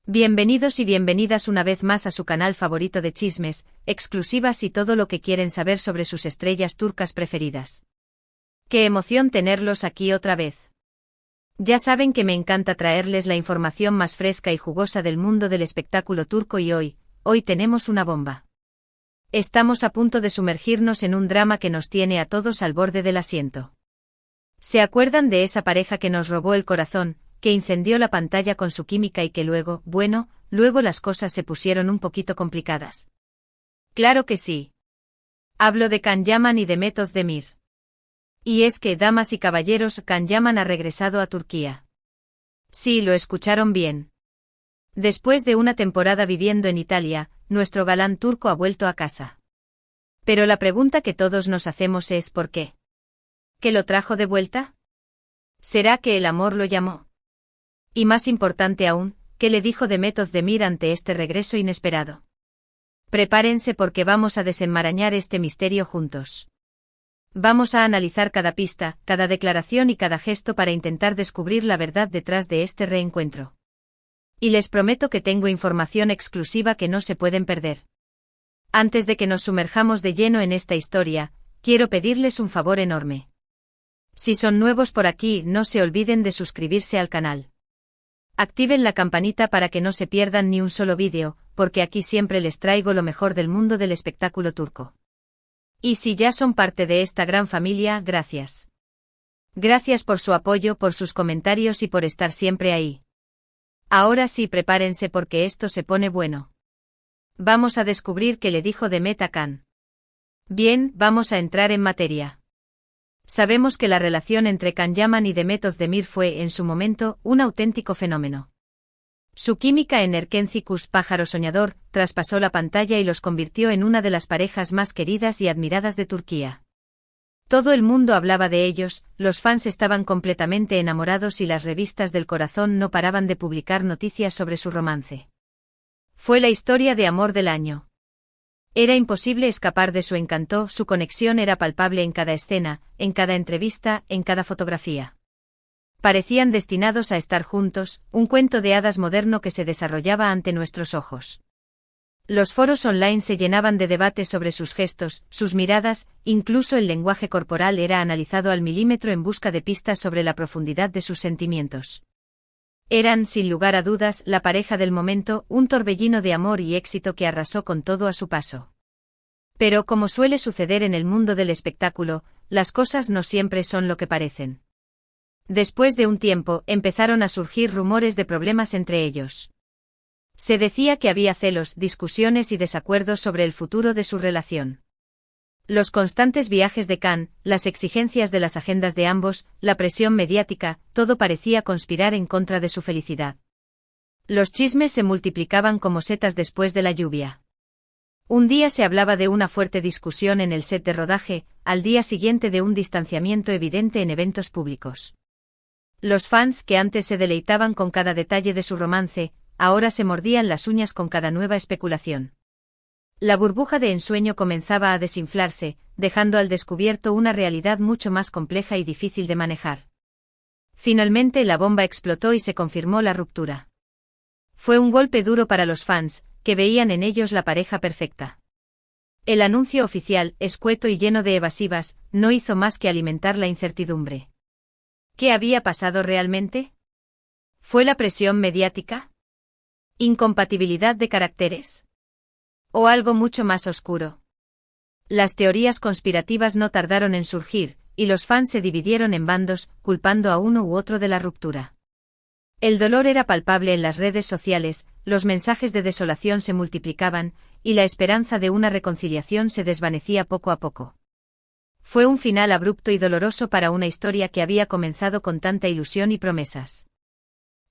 Bienvenidos y bienvenidas una vez más a su canal favorito de chismes, exclusivas y todo lo que quieren saber sobre sus estrellas turcas preferidas. ¡Qué emoción tenerlos aquí otra vez! Ya saben que me encanta traerles la información más fresca y jugosa del mundo del espectáculo turco y hoy tenemos una bomba. Estamos a punto de sumergirnos en un drama que nos tiene a todos al borde del asiento. ¿Se acuerdan de esa pareja que nos robó el corazón, que incendió la pantalla con su química y que luego las cosas se pusieron un poquito complicadas? Claro que sí. Hablo de Can Yaman y de Mehmet Özdemir. Y es que, damas y caballeros, Can Yaman ha regresado a Turquía. Sí, lo escucharon bien. Después de una temporada viviendo en Italia, nuestro galán turco ha vuelto a casa. Pero la pregunta que todos nos hacemos es ¿por qué? ¿Qué lo trajo de vuelta? ¿Será que el amor lo llamó? Y más importante aún, ¿qué le dijo Mehmet Özdemir ante este regreso inesperado? Prepárense porque vamos a desenmarañar este misterio juntos. Vamos a analizar cada pista, cada declaración y cada gesto para intentar descubrir la verdad detrás de este reencuentro. Y les prometo que tengo información exclusiva que no se pueden perder. Antes de que nos sumerjamos de lleno en esta historia, quiero pedirles un favor enorme. Si son nuevos por aquí, no se olviden de suscribirse al canal. Activen la campanita para que no se pierdan ni un solo vídeo, porque aquí siempre les traigo lo mejor del mundo del espectáculo turco. Y si ya son parte de esta gran familia, gracias. Gracias por su apoyo, por sus comentarios y por estar siempre ahí. Ahora sí, prepárense porque esto se pone bueno. Vamos a descubrir qué le dijo Demet a Can. Bien, vamos a entrar en materia. Sabemos que la relación entre Can Yaman y Mehmet Özdemir fue, en su momento, un auténtico fenómeno. Su química en Erkencikus, pájaro soñador, traspasó la pantalla y los convirtió en una de las parejas más queridas y admiradas de Turquía. Todo el mundo hablaba de ellos, los fans estaban completamente enamorados y las revistas del corazón no paraban de publicar noticias sobre su romance. Fue la historia de amor del año. Era imposible escapar de su encanto, su conexión era palpable en cada escena, en cada entrevista, en cada fotografía. Parecían destinados a estar juntos, un cuento de hadas moderno que se desarrollaba ante nuestros ojos. Los foros online se llenaban de debates sobre sus gestos, sus miradas, incluso el lenguaje corporal era analizado al milímetro en busca de pistas sobre la profundidad de sus sentimientos. Eran, sin lugar a dudas, la pareja del momento, un torbellino de amor y éxito que arrasó con todo a su paso. Pero como suele suceder en el mundo del espectáculo, las cosas no siempre son lo que parecen. Después de un tiempo, empezaron a surgir rumores de problemas entre ellos. Se decía que había celos, discusiones y desacuerdos sobre el futuro de su relación. Los constantes viajes de Can, las exigencias de las agendas de ambos, la presión mediática, todo parecía conspirar en contra de su felicidad. Los chismes se multiplicaban como setas después de la lluvia. Un día se hablaba de una fuerte discusión en el set de rodaje, al día siguiente de un distanciamiento evidente en eventos públicos. Los fans, que antes se deleitaban con cada detalle de su romance, ahora se mordían las uñas con cada nueva especulación. La burbuja de ensueño comenzaba a desinflarse, dejando al descubierto una realidad mucho más compleja y difícil de manejar. Finalmente la bomba explotó y se confirmó la ruptura. Fue un golpe duro para los fans, que veían en ellos la pareja perfecta. El anuncio oficial, escueto y lleno de evasivas, no hizo más que alimentar la incertidumbre. ¿Qué había pasado realmente? ¿Fue la presión mediática? ¿Incompatibilidad de caracteres? ¿O algo mucho más oscuro? Las teorías conspirativas no tardaron en surgir, y los fans se dividieron en bandos, culpando a uno u otro de la ruptura. El dolor era palpable en las redes sociales, los mensajes de desolación se multiplicaban, y la esperanza de una reconciliación se desvanecía poco a poco. Fue un final abrupto y doloroso para una historia que había comenzado con tanta ilusión y promesas.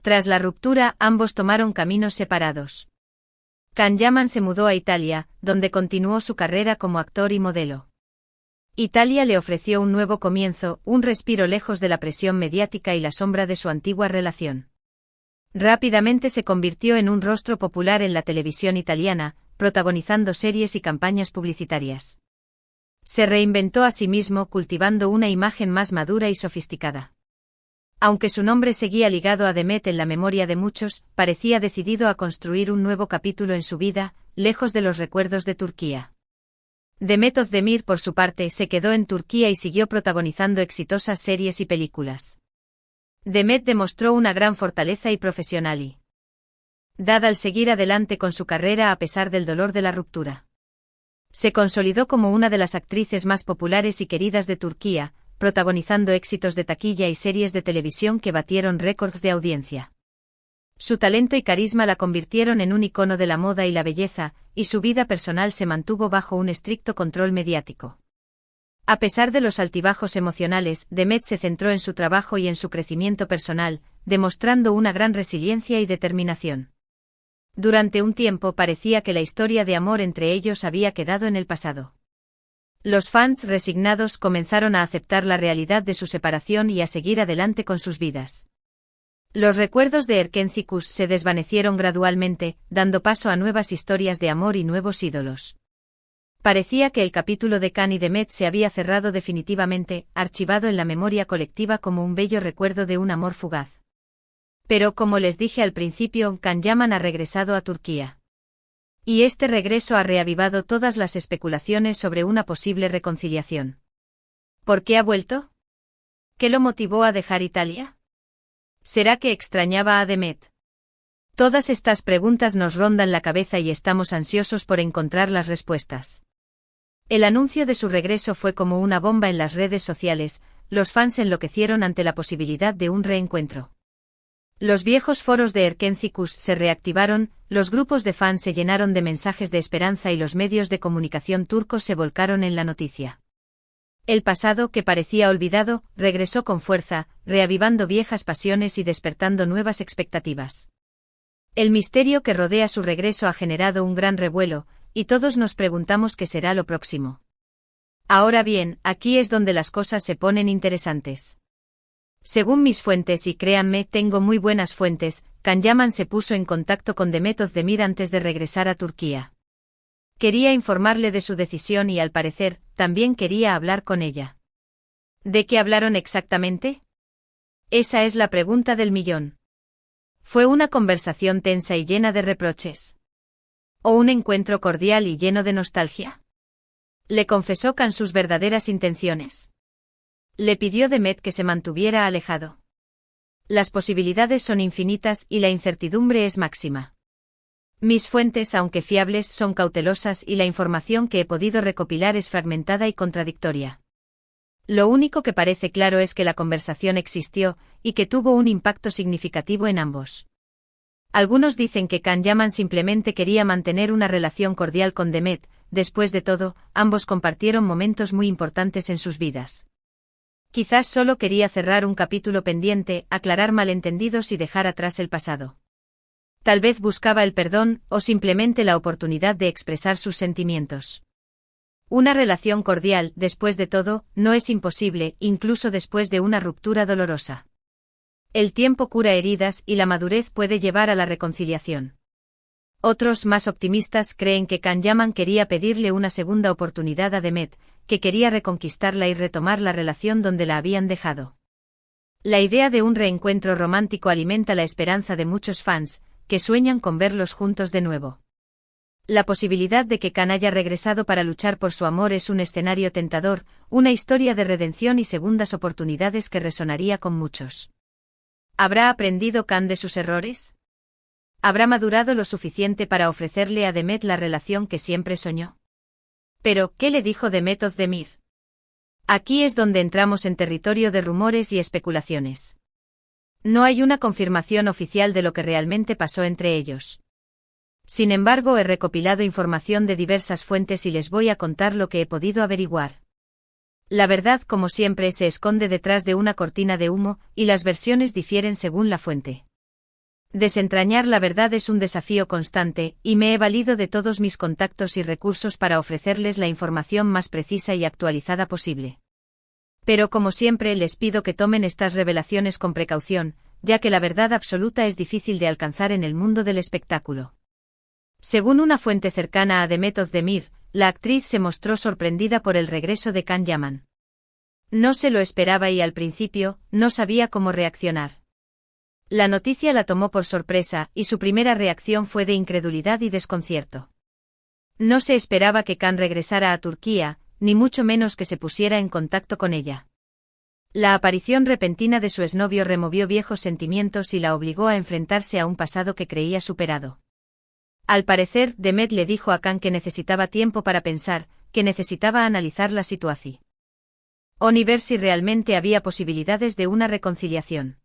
Tras la ruptura, ambos tomaron caminos separados. Can Yaman se mudó a Italia, donde continuó su carrera como actor y modelo. Italia le ofreció un nuevo comienzo, un respiro lejos de la presión mediática y la sombra de su antigua relación. Rápidamente se convirtió en un rostro popular en la televisión italiana, protagonizando series y campañas publicitarias. Se reinventó a sí mismo cultivando una imagen más madura y sofisticada. Aunque su nombre seguía ligado a Demet en la memoria de muchos, parecía decidido a construir un nuevo capítulo en su vida, lejos de los recuerdos de Turquía. Demet Özdemir, por su parte, se quedó en Turquía y siguió protagonizando exitosas series y películas. Demet demostró una gran fortaleza y profesionalidad al seguir adelante con su carrera a pesar del dolor de la ruptura. Se consolidó como una de las actrices más populares y queridas de Turquía, protagonizando éxitos de taquilla y series de televisión que batieron récords de audiencia. Su talento y carisma la convirtieron en un icono de la moda y la belleza, y su vida personal se mantuvo bajo un estricto control mediático. A pesar de los altibajos emocionales, Demet se centró en su trabajo y en su crecimiento personal, demostrando una gran resiliencia y determinación. Durante un tiempo parecía que la historia de amor entre ellos había quedado en el pasado. Los fans resignados comenzaron a aceptar la realidad de su separación y a seguir adelante con sus vidas. Los recuerdos de Erkenci se desvanecieron gradualmente, dando paso a nuevas historias de amor y nuevos ídolos. Parecía que el capítulo de Can y Demet se había cerrado definitivamente, archivado en la memoria colectiva como un bello recuerdo de un amor fugaz. Pero como les dije al principio, Can Yaman ha regresado a Turquía. Y este regreso ha reavivado todas las especulaciones sobre una posible reconciliación. ¿Por qué ha vuelto? ¿Qué lo motivó a dejar Italia? ¿Será que extrañaba a Demet? Todas estas preguntas nos rondan la cabeza y estamos ansiosos por encontrar las respuestas. El anuncio de su regreso fue como una bomba en las redes sociales, los fans enloquecieron ante la posibilidad de un reencuentro. Los viejos foros de Erkenci se reactivaron, los grupos de fans se llenaron de mensajes de esperanza y los medios de comunicación turcos se volcaron en la noticia. El pasado, que parecía olvidado, regresó con fuerza, reavivando viejas pasiones y despertando nuevas expectativas. El misterio que rodea su regreso ha generado un gran revuelo, y todos nos preguntamos qué será lo próximo. Ahora bien, aquí es donde las cosas se ponen interesantes. Según mis fuentes, y créanme, tengo muy buenas fuentes, Can Yaman se puso en contacto con Demet Özdemir antes de regresar a Turquía. Quería informarle de su decisión y, al parecer, también quería hablar con ella. ¿De qué hablaron exactamente? Esa es la pregunta del millón. ¿Fue una conversación tensa y llena de reproches? ¿O un encuentro cordial y lleno de nostalgia? ¿Le confesó Can sus verdaderas intenciones? Le pidió Demet que se mantuviera alejado. Las posibilidades son infinitas y la incertidumbre es máxima. Mis fuentes, aunque fiables, son cautelosas y la información que he podido recopilar es fragmentada y contradictoria. Lo único que parece claro es que la conversación existió y que tuvo un impacto significativo en ambos. Algunos dicen que Can Yaman simplemente quería mantener una relación cordial con Demet, después de todo, ambos compartieron momentos muy importantes en sus vidas. Quizás solo quería cerrar un capítulo pendiente, aclarar malentendidos y dejar atrás el pasado. Tal vez buscaba el perdón, o simplemente la oportunidad de expresar sus sentimientos. Una relación cordial, después de todo, no es imposible, incluso después de una ruptura dolorosa. El tiempo cura heridas y la madurez puede llevar a la reconciliación. Otros, más optimistas, creen que Can Yaman quería pedirle una segunda oportunidad a Demet, que quería reconquistarla y retomar la relación donde la habían dejado. La idea de un reencuentro romántico alimenta la esperanza de muchos fans, que sueñan con verlos juntos de nuevo. La posibilidad de que Can haya regresado para luchar por su amor es un escenario tentador, una historia de redención y segundas oportunidades que resonaría con muchos. ¿Habrá aprendido Can de sus errores? ¿Habrá madurado lo suficiente para ofrecerle a Demet la relación que siempre soñó? Pero, ¿qué le dijo Demet Özdemir? Aquí es donde entramos en territorio de rumores y especulaciones. No hay una confirmación oficial de lo que realmente pasó entre ellos. Sin embargo, he recopilado información de diversas fuentes y les voy a contar lo que he podido averiguar. La verdad, como siempre, se esconde detrás de una cortina de humo, y las versiones difieren según la fuente. Desentrañar la verdad es un desafío constante, y me he valido de todos mis contactos y recursos para ofrecerles la información más precisa y actualizada posible. Pero como siempre les pido que tomen estas revelaciones con precaución, ya que la verdad absoluta es difícil de alcanzar en el mundo del espectáculo. Según una fuente cercana a Demet Özdemir, la actriz se mostró sorprendida por el regreso de Can Yaman. No se lo esperaba y al principio, no sabía cómo reaccionar. La noticia la tomó por sorpresa, y su primera reacción fue de incredulidad y desconcierto. No se esperaba que Can regresara a Turquía, ni mucho menos que se pusiera en contacto con ella. La aparición repentina de su exnovio removió viejos sentimientos y la obligó a enfrentarse a un pasado que creía superado. Al parecer, Demet le dijo a Can que necesitaba tiempo para pensar, que necesitaba analizar la situación. Y ver si realmente había posibilidades de una reconciliación.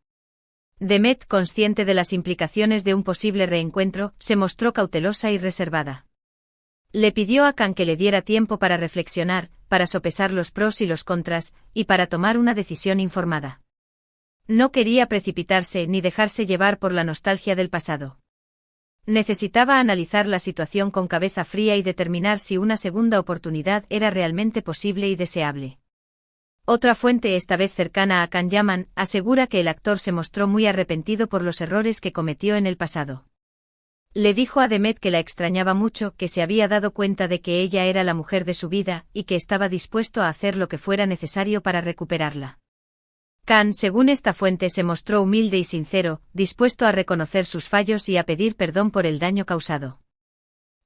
Demet, consciente de las implicaciones de un posible reencuentro, se mostró cautelosa y reservada. Le pidió a Can que le diera tiempo para reflexionar, para sopesar los pros y los contras, y para tomar una decisión informada. No quería precipitarse ni dejarse llevar por la nostalgia del pasado. Necesitaba analizar la situación con cabeza fría y determinar si una segunda oportunidad era realmente posible y deseable. Otra fuente, esta vez cercana a Can Yaman, asegura que el actor se mostró muy arrepentido por los errores que cometió en el pasado. Le dijo a Demet que la extrañaba mucho, que se había dado cuenta de que ella era la mujer de su vida, y que estaba dispuesto a hacer lo que fuera necesario para recuperarla. Can, según esta fuente, se mostró humilde y sincero, dispuesto a reconocer sus fallos y a pedir perdón por el daño causado.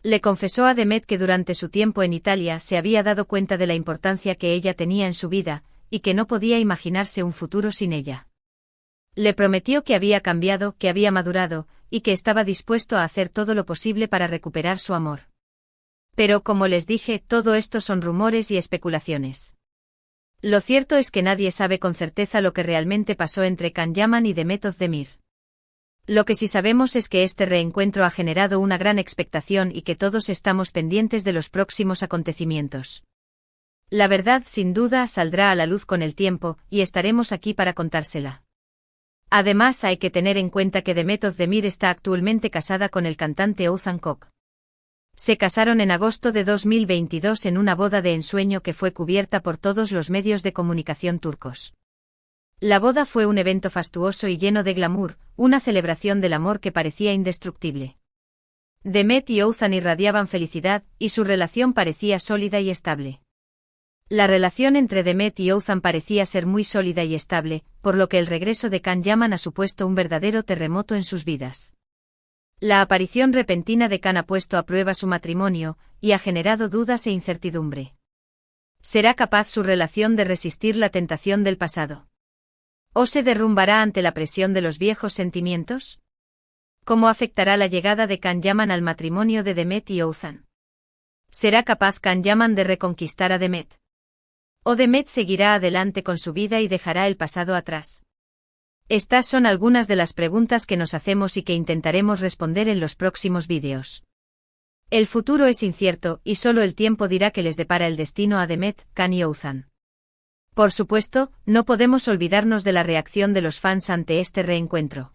Le confesó a Demet que durante su tiempo en Italia se había dado cuenta de la importancia que ella tenía en su vida, y que no podía imaginarse un futuro sin ella. Le prometió que había cambiado, que había madurado, y que estaba dispuesto a hacer todo lo posible para recuperar su amor. Pero como les dije, todo esto son rumores y especulaciones. Lo cierto es que nadie sabe con certeza lo que realmente pasó entre Can Yaman y Demet Özdemir. Lo que sí sabemos es que este reencuentro ha generado una gran expectación y que todos estamos pendientes de los próximos acontecimientos. La verdad sin duda saldrá a la luz con el tiempo, y estaremos aquí para contársela. Además hay que tener en cuenta que Demet Özdemir está actualmente casada con el cantante Oğuzhan Koç. Se casaron en agosto de 2022 en una boda de ensueño que fue cubierta por todos los medios de comunicación turcos. La boda fue un evento fastuoso y lleno de glamour, una celebración del amor que parecía indestructible. Demet y Oğuzhan irradiaban felicidad, y su relación parecía sólida y estable. La relación entre Demet y Oğuzhan parecía ser muy sólida y estable, por lo que el regreso de Can Yaman ha supuesto un verdadero terremoto en sus vidas. La aparición repentina de Can ha puesto a prueba su matrimonio, y ha generado dudas e incertidumbre. ¿Será capaz su relación de resistir la tentación del pasado? ¿O se derrumbará ante la presión de los viejos sentimientos? ¿Cómo afectará la llegada de Can Yaman al matrimonio de Demet y Oğuzhan? ¿Será capaz Can Yaman de reconquistar a Demet? ¿O Demet seguirá adelante con su vida y dejará el pasado atrás? Estas son algunas de las preguntas que nos hacemos y que intentaremos responder en los próximos vídeos. El futuro es incierto, y solo el tiempo dirá qué les depara el destino a Demet, Can y Oğuzhan. Por supuesto, no podemos olvidarnos de la reacción de los fans ante este reencuentro.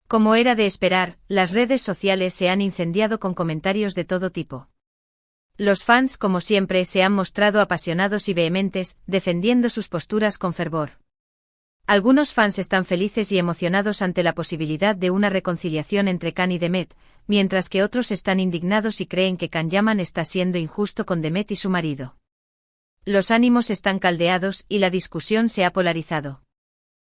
Como era de esperar, las redes sociales se han incendiado con comentarios de todo tipo. Los fans, como siempre, se han mostrado apasionados y vehementes, defendiendo sus posturas con fervor. Algunos fans están felices y emocionados ante la posibilidad de una reconciliación entre Can y Demet, mientras que otros están indignados y creen que Can Yaman está siendo injusto con Demet y su marido. Los ánimos están caldeados y la discusión se ha polarizado.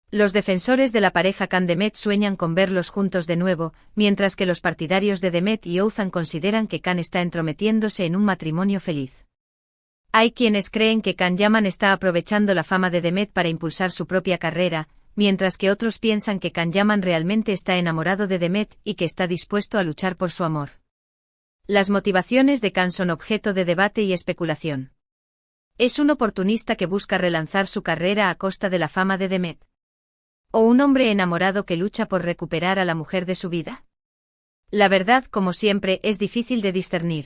Los defensores de la pareja Can-Demet sueñan con verlos juntos de nuevo, mientras que los partidarios de Demet y Oğuzhan consideran que Can está entrometiéndose en un matrimonio feliz. Hay quienes creen que Can Yaman está aprovechando la fama de Demet para impulsar su propia carrera, mientras que otros piensan que Can Yaman realmente está enamorado de Demet y que está dispuesto a luchar por su amor. Las motivaciones de Can son objeto de debate y especulación. ¿Es un oportunista que busca relanzar su carrera a costa de la fama de Demet? ¿O un hombre enamorado que lucha por recuperar a la mujer de su vida? La verdad, como siempre, es difícil de discernir.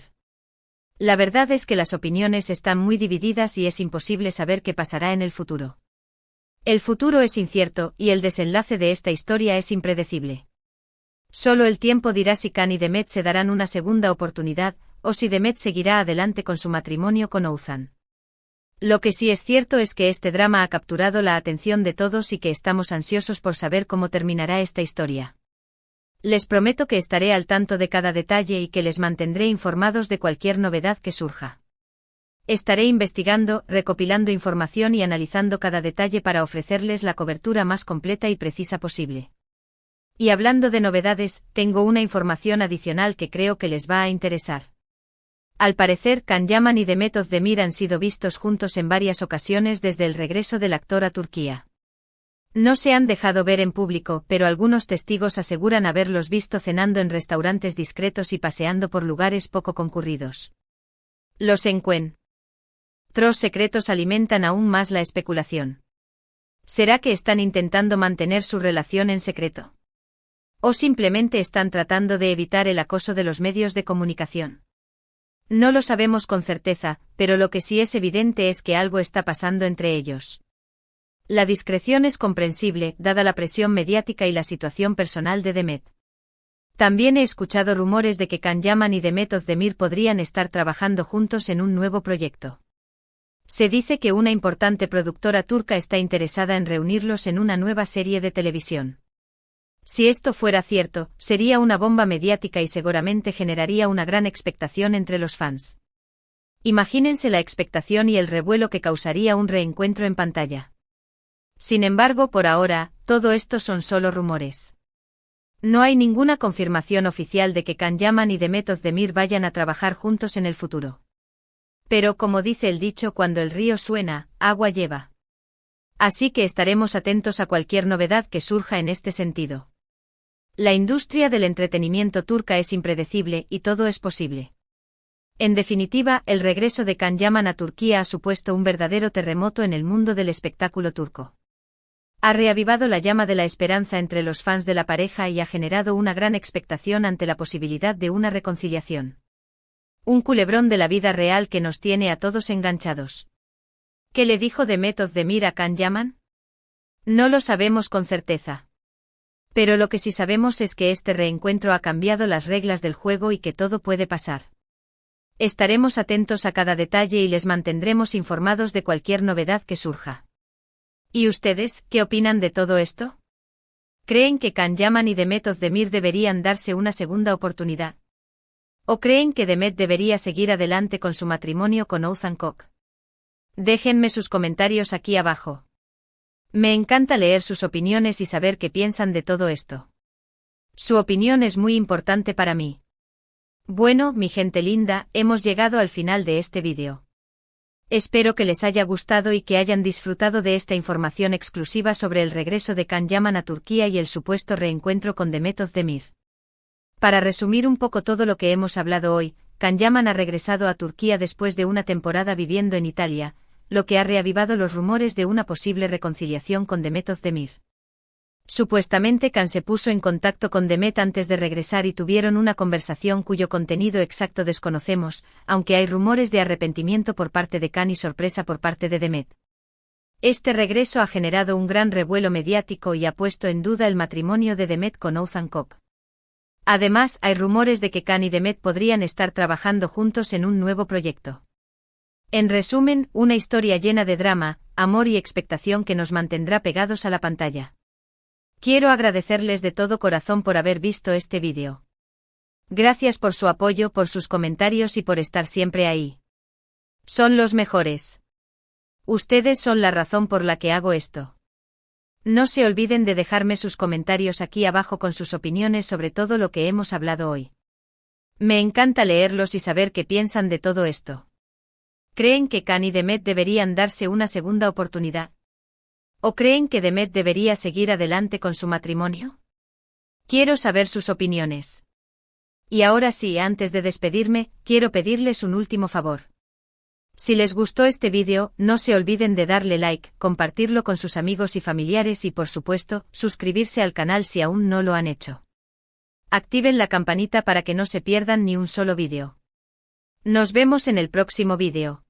La verdad es que las opiniones están muy divididas y es imposible saber qué pasará en el futuro. El futuro es incierto y el desenlace de esta historia es impredecible. Solo el tiempo dirá si Can y Demet se darán una segunda oportunidad, o si Demet seguirá adelante con su matrimonio con Oğuzhan. Lo que sí es cierto es que este drama ha capturado la atención de todos y que estamos ansiosos por saber cómo terminará esta historia. Les prometo que estaré al tanto de cada detalle y que les mantendré informados de cualquier novedad que surja. Estaré investigando, recopilando información y analizando cada detalle para ofrecerles la cobertura más completa y precisa posible. Y hablando de novedades, tengo una información adicional que creo que les va a interesar. Al parecer, Can Yaman y Demet Özdemir han sido vistos juntos en varias ocasiones desde el regreso del actor a Turquía. No se han dejado ver en público, pero algunos testigos aseguran haberlos visto cenando en restaurantes discretos y paseando por lugares poco concurridos. Los encuentros secretos alimentan aún más la especulación. ¿Será que están intentando mantener su relación en secreto? ¿O simplemente están tratando de evitar el acoso de los medios de comunicación? No lo sabemos con certeza, pero lo que sí es evidente es que algo está pasando entre ellos. La discreción es comprensible, dada la presión mediática y la situación personal de Demet. También he escuchado rumores de que Can Yaman y Demet Özdemir podrían estar trabajando juntos en un nuevo proyecto. Se dice que una importante productora turca está interesada en reunirlos en una nueva serie de televisión. Si esto fuera cierto, sería una bomba mediática y seguramente generaría una gran expectación entre los fans. Imagínense la expectación y el revuelo que causaría un reencuentro en pantalla. Sin embargo, por ahora, todo esto son solo rumores. No hay ninguna confirmación oficial de que Can Yaman y Demet Özdemir vayan a trabajar juntos en el futuro. Pero como dice el dicho, cuando el río suena, agua lleva. Así que estaremos atentos a cualquier novedad que surja en este sentido. La industria del entretenimiento turca es impredecible y todo es posible. En definitiva, el regreso de Can Yaman a Turquía ha supuesto un verdadero terremoto en el mundo del espectáculo turco. Ha reavivado la llama de la esperanza entre los fans de la pareja y ha generado una gran expectación ante la posibilidad de una reconciliación. Un culebrón de la vida real que nos tiene a todos enganchados. ¿Qué le dijo Demet Özdemir a Can Yaman? No lo sabemos con certeza. Pero lo que sí sabemos es que este reencuentro ha cambiado las reglas del juego y que todo puede pasar. Estaremos atentos a cada detalle y les mantendremos informados de cualquier novedad que surja. ¿Y ustedes, qué opinan de todo esto? ¿Creen que Can Yaman y Demet Özdemir deberían darse una segunda oportunidad? ¿O creen que Demet debería seguir adelante con su matrimonio con Oğuzhan Koç? Déjenme sus comentarios aquí abajo. Me encanta leer sus opiniones y saber qué piensan de todo esto. Su opinión es muy importante para mí. Bueno, mi gente linda, hemos llegado al final de este vídeo. Espero que les haya gustado y que hayan disfrutado de esta información exclusiva sobre el regreso de Can Yaman a Turquía y el supuesto reencuentro con Demet Özdemir. Para resumir un poco todo lo que hemos hablado hoy, Can Yaman ha regresado a Turquía después de una temporada viviendo en Italia, lo que ha reavivado los rumores de una posible reconciliación con Demet Özdemir. Supuestamente Can se puso en contacto con Demet antes de regresar y tuvieron una conversación cuyo contenido exacto desconocemos, aunque hay rumores de arrepentimiento por parte de Can y sorpresa por parte de Demet. Este regreso ha generado un gran revuelo mediático y ha puesto en duda el matrimonio de Demet con Oğuzhan Koç. Además, hay rumores de que Can y Demet podrían estar trabajando juntos en un nuevo proyecto. En resumen, una historia llena de drama, amor y expectación que nos mantendrá pegados a la pantalla. Quiero agradecerles de todo corazón por haber visto este vídeo. Gracias por su apoyo, por sus comentarios y por estar siempre ahí. Son los mejores. Ustedes son la razón por la que hago esto. No se olviden de dejarme sus comentarios aquí abajo con sus opiniones sobre todo lo que hemos hablado hoy. Me encanta leerlos y saber qué piensan de todo esto. ¿Creen que Can y Demet deberían darse una segunda oportunidad? ¿O creen que Demet debería seguir adelante con su matrimonio? Quiero saber sus opiniones. Y ahora sí, antes de despedirme, quiero pedirles un último favor. Si les gustó este vídeo, no se olviden de darle like, compartirlo con sus amigos y familiares y por supuesto, suscribirse al canal si aún no lo han hecho. Activen la campanita para que no se pierdan ni un solo vídeo. Nos vemos en el próximo vídeo.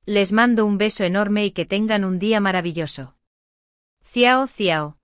Les mando un beso enorme y que tengan un día maravilloso. Ciao, ciao.